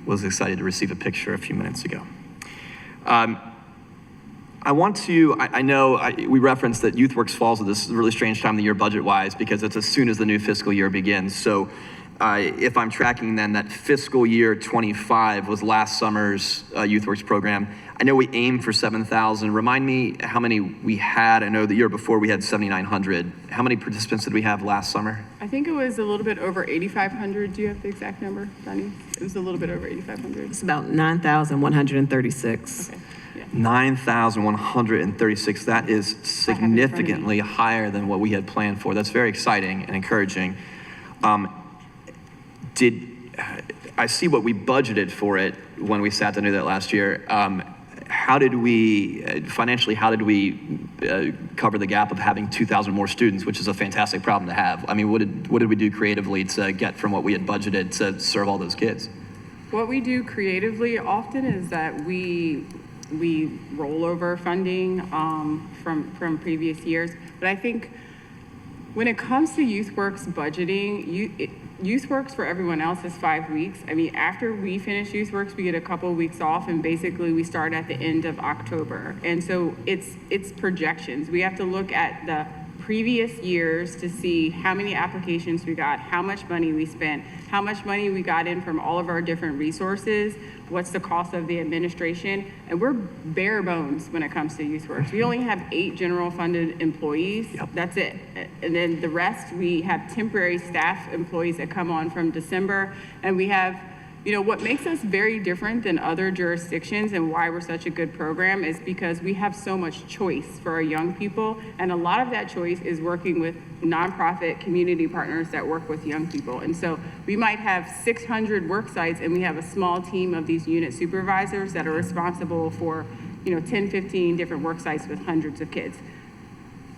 Speaker 11: was excited to receive a picture a few minutes ago. I want to, I know we referenced that YouthWorks falls at this really strange time of the year budget-wise because it's as soon as the new fiscal year begins. So if I'm tracking then that fiscal year 25 was last summer's YouthWorks program. I know we aimed for 7,000. Remind me how many we had. I know the year before we had 7,900. How many participants did we have last summer?
Speaker 2: I think it was a little bit over 8,500. Do you have the exact number, Donnie? It was a little bit over 8,500.
Speaker 6: It's about 9,136.
Speaker 2: Okay. Yeah.
Speaker 11: 9,136. That is significantly higher than what we had planned for. That's very exciting and encouraging. I see what we budgeted for it when we sat down to do that last year. How did we, financially, how did we cover the gap of having 2,000 more students, which is a fantastic problem to have? I mean, what did we do creatively to get from what we had budgeted to serve all those kids?
Speaker 2: What we do creatively often is that we roll over funding from previous years. But I think when it comes to YouthWorks budgeting, YouthWorks for everyone else is 5 weeks. I mean, after we finish YouthWorks, we get a couple of weeks off, and basically we start at the end of October. And so it's projections. We have to look at the previous years to see how many applications we got, how much money we spent, how much money we got in from all of our different resources, what's the cost of the administration, and we're bare bones when it comes to YouthWorks. We only have 8 general funded employees.
Speaker 11: Yep.
Speaker 2: That's it. And then the rest, we have temporary staff employees that come on from December, and we have, you know, what makes us very different than other jurisdictions and why we're such a good program is because we have so much choice for our young people. And a lot of that choice is working with nonprofit community partners that work with young people. And so we might have 600 work sites and we have a small team of these unit supervisors that are responsible for, you know, 10, 15 different work sites with hundreds of kids.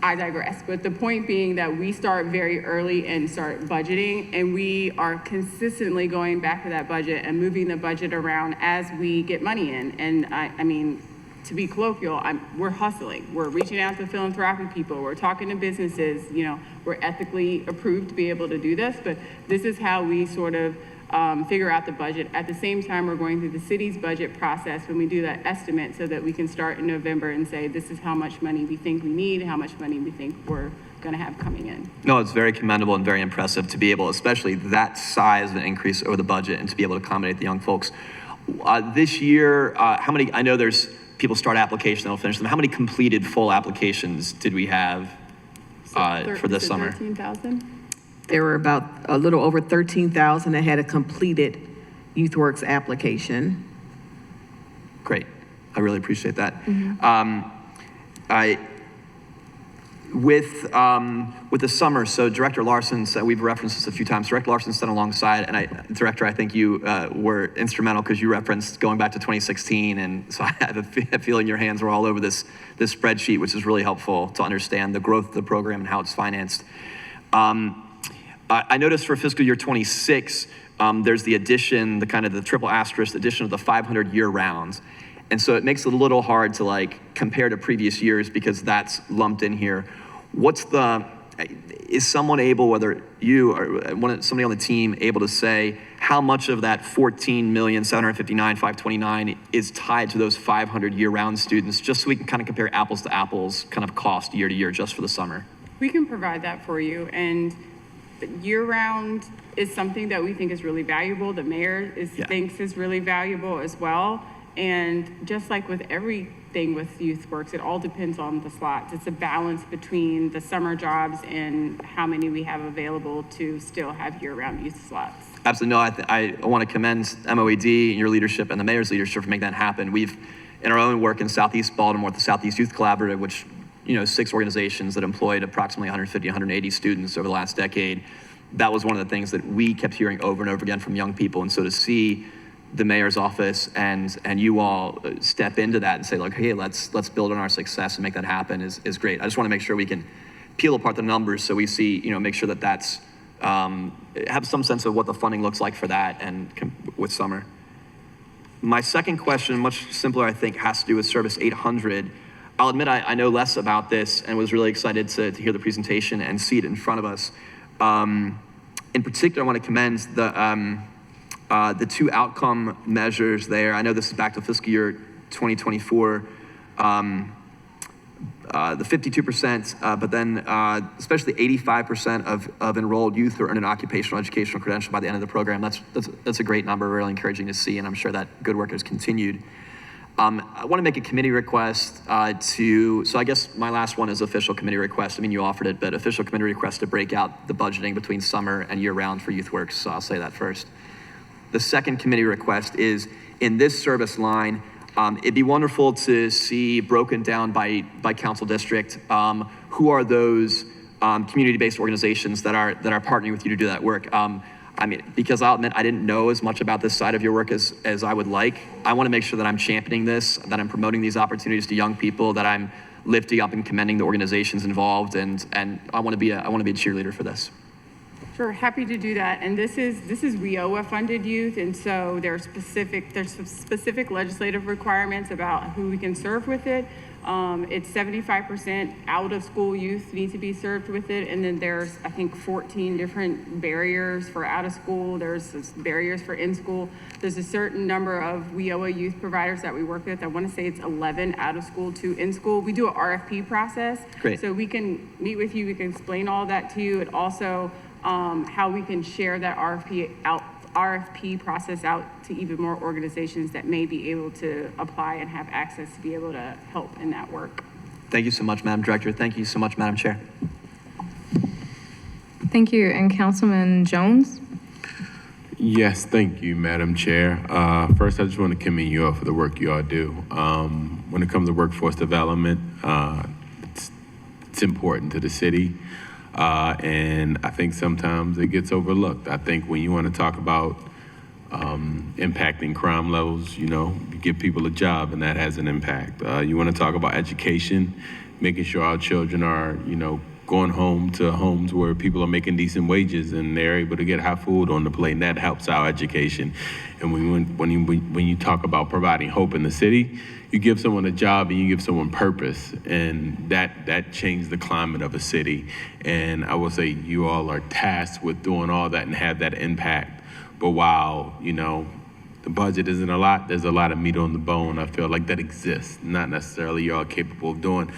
Speaker 2: I digress, but the point being that we start very early and start budgeting, and we are consistently going back to that budget and moving the budget around as we get money in. And I mean, to be colloquial, we're hustling. We're reaching out to philanthropic people. We're talking to businesses. You know, we're ethically approved to be able to do this, but this is how we sort of figure out the budget. At the same time, we're going through the city's budget process when we do that estimate so that we can start in November and say, this is how much money we think we need, how much money we think we're going to have coming in.
Speaker 11: No, it's very commendable and very impressive to be able, especially that size of an increase over the budget and to be able to accommodate the young folks. This year, how many, I know there's people start applications, they'll finish them. How many completed full applications did we have for this summer?
Speaker 2: 13,000?
Speaker 6: There were about a little over 13,000 that had a completed YouthWorks application.
Speaker 11: Great. I really appreciate that. With the summer, so Director Larson said, we've referenced this a few times, Director Larson sat alongside, and Director, I think you were instrumental because you referenced going back to 2016, and so I have a feeling your hands were all over this spreadsheet, which is really helpful to understand the growth of the program and how it's financed. I noticed for fiscal year 26, there's the addition, the kind of the triple asterisk addition of the 500 year rounds. And so it makes it a little hard to like compare to previous years because that's lumped in here. Is someone able, whether you or somebody on the team, able to say how much of that 14,759,529 is tied to those 500 year round students, just so we can kind of compare apples to apples kind of cost year to year just for the summer?
Speaker 2: We can provide that for you. And year-round is something that we think is really valuable. The mayor thinks is really valuable as well. And just like with everything with YouthWorks, it all depends on the slots. It's a balance between the summer jobs and how many we have available to still have year-round youth slots.
Speaker 11: Absolutely. No, I want to commend MOED and your leadership and the mayor's leadership for making that happen. We've, in our own work in Southeast Baltimore, the Southeast Youth Collaborative, which 6 organizations that employed approximately 150, 180 students over the last decade. That was one of the things that we kept hearing over and over again from young people. And so to see the mayor's office and you all step into that and say like, hey, let's build on our success and make that happen is great. I just want to make sure we can peel apart the numbers so we see, make sure that that's, have some sense of what the funding looks like for that and with summer. My second question, much simpler, I think, has to do with Service 800. I'll admit I know less about this and was really excited to hear the presentation and see it in front of us. In particular, I want to commend the 2 outcome measures there. I know this is back to fiscal year 2024. The 52%, but then especially 85% of enrolled youth are earning an occupational educational credential by the end of the program. That's a great number, really encouraging to see, and I'm sure that good work has continued. I want to make a committee request so I guess my last one is official committee request. I mean, you offered it, but official committee request to break out the budgeting between summer and year round for YouthWorks, so I'll say that first. The second committee request is in this service line, it'd be wonderful to see broken down by council district, who are those community-based organizations that are partnering with you to do that work. I mean, because I'll admit I didn't know as much about this side of your work as I would like. I want to make sure that I'm championing this, that I'm promoting these opportunities to young people, that I'm lifting up and commending the organizations involved, and I want to be a cheerleader for this.
Speaker 2: Sure, happy to do that. And this is WIOA funded youth, and so there's specific legislative requirements about who we can serve with it. It's 75% out-of-school youth need to be served with it, and then there's, I think, 14 different barriers for out-of-school. There's barriers for in-school. There's a certain number of WIOA youth providers that we work with. I want to say it's 11 out-of-school to in-school. We do an RFP process.
Speaker 11: Great.
Speaker 2: So we can meet with you, we can explain all that to you, and also how we can share that RFP process out to even more organizations that may be able to apply and have access to be able to help in that work.
Speaker 11: Thank you so much, Madam Director. Thank you so much, Madam Chair.
Speaker 1: Thank you. And Councilman Jones?
Speaker 10: Yes, thank you, Madam Chair. First, I just want to commend you all for the work you all do. When it comes to workforce development, it's important to the city. And I think sometimes it gets overlooked. I think when you want to talk about impacting crime levels, you give people a job and that has an impact. You want to talk about education, making sure our children are, going home to homes where people are making decent wages and they're able to get hot food on the plate, and that helps our education. And when you talk about providing hope in the city, you give someone a job and you give someone purpose, and that changed the climate of a city. And I will say you all are tasked with doing all that and have that impact. But while, the budget isn't a lot, there's a lot of meat on the bone. I feel like that exists, not necessarily y'all capable of doing.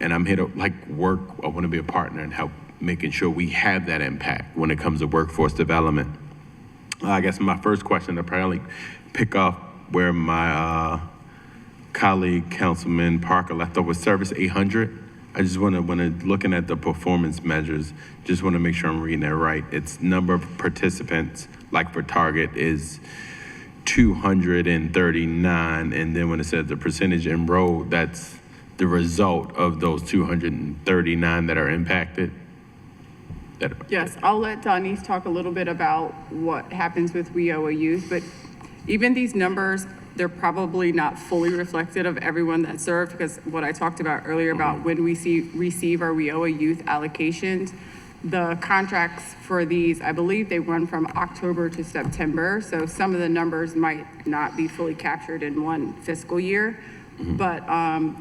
Speaker 10: And I'm here to work. I want to be a partner and help making sure we have that impact when it comes to workforce development. I guess my first question to probably pick up where my colleague Councilman Parker left off with Service 800. I just want to looking at the performance measures, just want to make sure I'm reading that right. It's number of participants, like for Target, is 239, and then when it says the percentage enrolled, that's the result of those 239 that are impacted?
Speaker 2: Yes, I'll let Donise talk a little bit about what happens with WIOA youth, but even these numbers, they're probably not fully reflective of everyone that's served, because what I talked about earlier about when we receive our WIOA youth allocations, the contracts for these, I believe they run from October to September, so some of the numbers might not be fully captured in one fiscal year. But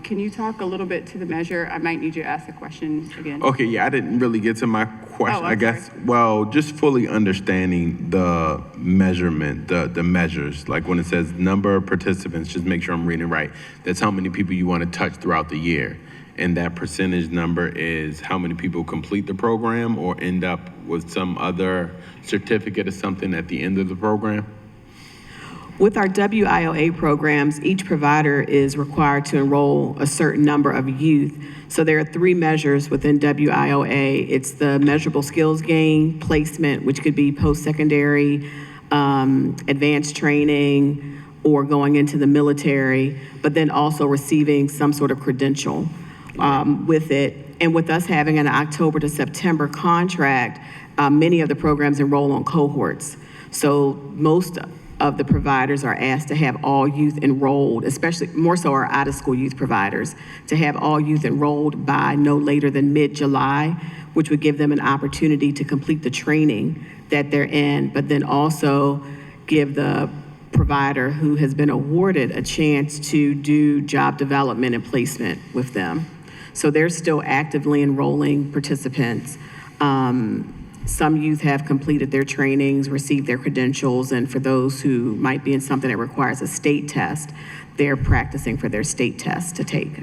Speaker 2: can you talk a little bit to the measure? I might need you to ask the question again.
Speaker 10: Okay, yeah, I didn't really get to my question.
Speaker 2: Oh,
Speaker 10: I guess, well, just fully understanding the measurement, the measures, like when it says number of participants, just make sure I'm reading it right. That's how many people you want to touch throughout the year. And that percentage number is how many people complete the program or end up with some other certificate or something at the end of the program?
Speaker 6: With our WIOA programs, each provider is required to enroll a certain number of youth. So there are 3 measures within WIOA. It's the measurable skills gain, placement, which could be post-secondary, advanced training, or going into the military, but then also receiving some sort of credential with it. And with us having an October to September contract, many of the programs enroll on cohorts. So most of the providers are asked to have all youth enrolled, especially more so our out-of-school youth providers, to have all youth enrolled by no later than mid-July, which would give them an opportunity to complete the training that they're in, but then also give the provider who has been awarded a chance to do job development and placement with them. So they're still actively enrolling participants. Some youth have completed their trainings, received their credentials, and for those who might be in something that requires a state test, they're practicing for their state test to take.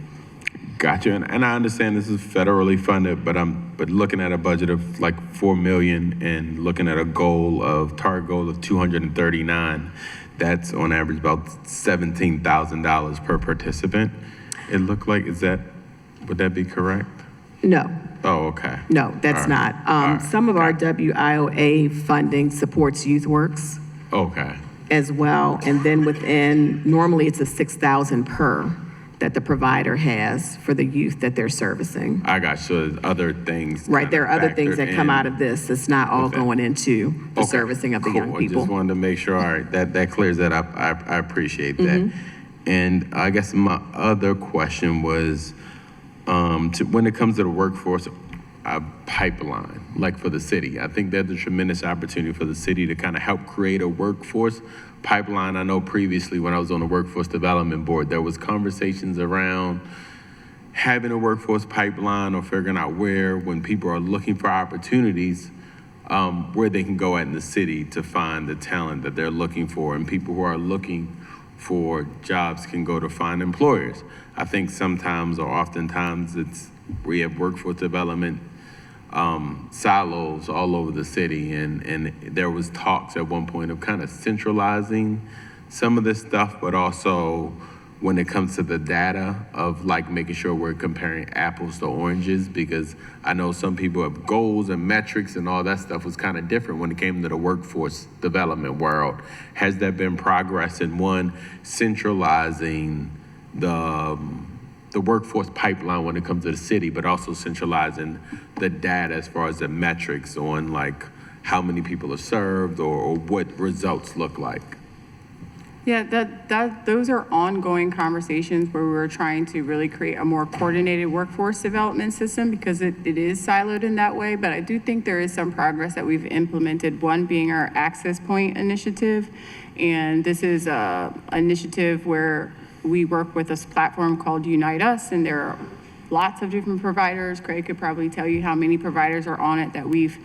Speaker 10: Gotcha, and I understand this is federally funded, but looking at a budget of like $4 million and looking at a target goal of 239, that's on average about $17,000 per participant. It looked like, would that be correct?
Speaker 6: No.
Speaker 10: Oh, okay.
Speaker 6: No, that's not. Some of our WIOA funding supports YouthWorks.
Speaker 10: Okay.
Speaker 6: As well, and then normally it's a $6,000 per that the provider has for the youth that they're servicing.
Speaker 10: I got you. So there's other things.
Speaker 6: Right, there are other things
Speaker 10: factored
Speaker 6: that come
Speaker 10: in
Speaker 6: out of this. It's not all going into the servicing of the young
Speaker 10: Cool.
Speaker 6: people.
Speaker 10: I just wanted to make sure, all right, that clears that up. I appreciate that. And I guess my other question was, when it comes to the workforce pipeline, like for the city, I think there's a tremendous opportunity for the city to kind of help create a workforce pipeline. I know previously when I was on the Workforce Development Board, there was conversations around having a workforce pipeline or figuring out where, when people are looking for opportunities, where they can go at in the city to find the talent that they're looking for, and people who are looking for jobs can go to find employers. I think sometimes or oftentimes we have workforce development silos all over the city, and there was talks at one point of kind of centralizing some of this stuff, but also when it comes to the data of like making sure we're comparing apples to oranges, because I know some people have goals and metrics and all that stuff was kind of different when it came to the workforce development world. Has there been progress in one, centralizing the workforce pipeline when it comes to the city, but also centralizing the data as far as the metrics on like how many people are served or what results look like?
Speaker 2: Yeah, those are ongoing conversations where we're trying to really create a more coordinated workforce development system because it is siloed in that way. But I do think there is some progress that we've implemented, one being our Access Point initiative. And this is an initiative where we work with this platform called Unite Us, and there are lots of different providers. Craig could probably tell you how many providers are on it that we've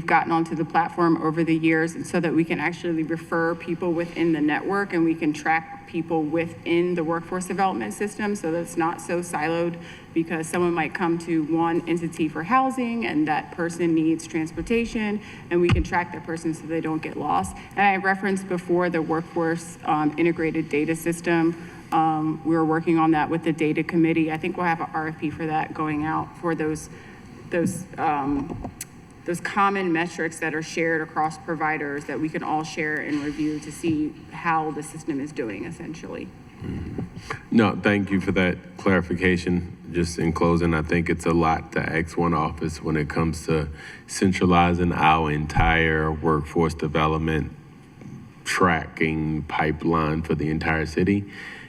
Speaker 2: gotten onto the platform over the years, and so that we can actually refer people within the network and we can track people within the workforce development system so that it's not so siloed, because someone might come to one entity for housing and that person needs transportation, and we can track that person so they don't get lost. And I referenced before the workforce integrated data system. We're working on that with the data committee. I think we'll have an RFP for that going out for those common metrics that are shared across providers that we can all share and review to see how the system is doing, essentially.
Speaker 10: No, thank you for that clarification. Just in closing, I think it's a lot to ask one office when it comes to centralizing our entire workforce development tracking pipeline for the entire city,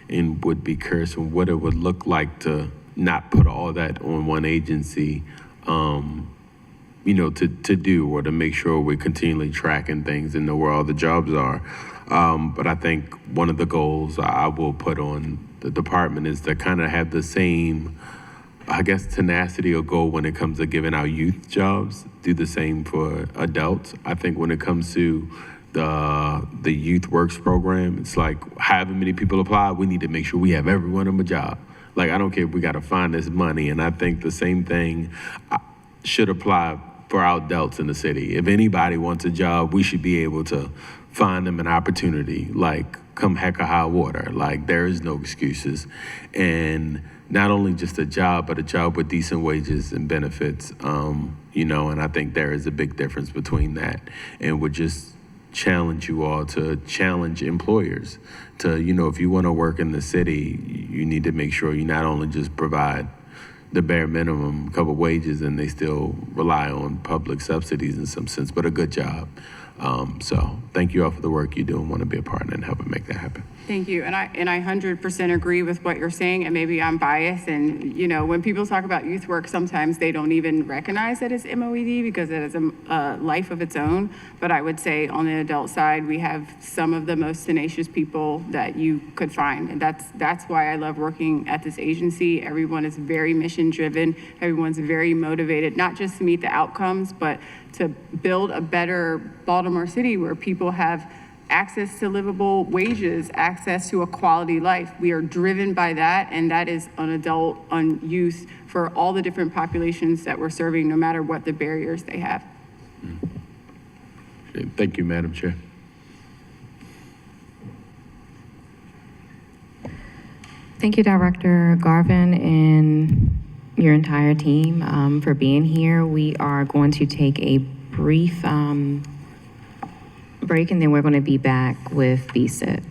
Speaker 10: and would be curious on what it would look like to not put all that on one agency, to do, or to make sure we're continually tracking things and know where all the jobs are. But I think one of the goals I will put on the department is to kind of have the same, I guess, tenacity or goal when it comes to giving our youth jobs, do the same for adults. I think when it comes to the Youth Works program, it's like however many people apply, we need to make sure we have every one of them a job. Like, I don't care if we got to find this money. And I think the same thing should apply for our adults in the city. If anybody wants a job, we should be able to find them an opportunity, like come heck or high water. Like, there is no excuses. And not only just a job, but a job with decent wages and benefits, and I think there is a big difference between that. And would just challenge you all to challenge employers to, if you want to work in the city, you need to make sure you not only just provide the bare minimum, couple wages, and they still rely on public subsidies in some sense, but a good job. So thank you all for the work you do and want to be a partner and helping make that happen.
Speaker 2: Thank you, and I 100% agree with what you're saying, and maybe I'm biased, and when people talk about youth work, sometimes they don't even recognize that it's MOED because it is a life of its own. But I would say on the adult side, we have some of the most tenacious people that you could find, and that's why I love working at this agency. Everyone is very mission driven, everyone's very motivated, not just to meet the outcomes, but to build a better Baltimore City where people have access to livable wages, access to a quality life. We are driven by that, and that is on adult, on youth, for all the different populations that we're serving, no matter what the barriers they have.
Speaker 10: Thank you, Madam Chair.
Speaker 1: Thank you, Director Garvin and your entire team for being here. We are going to take a brief break, and then we're going to be back with BSIT.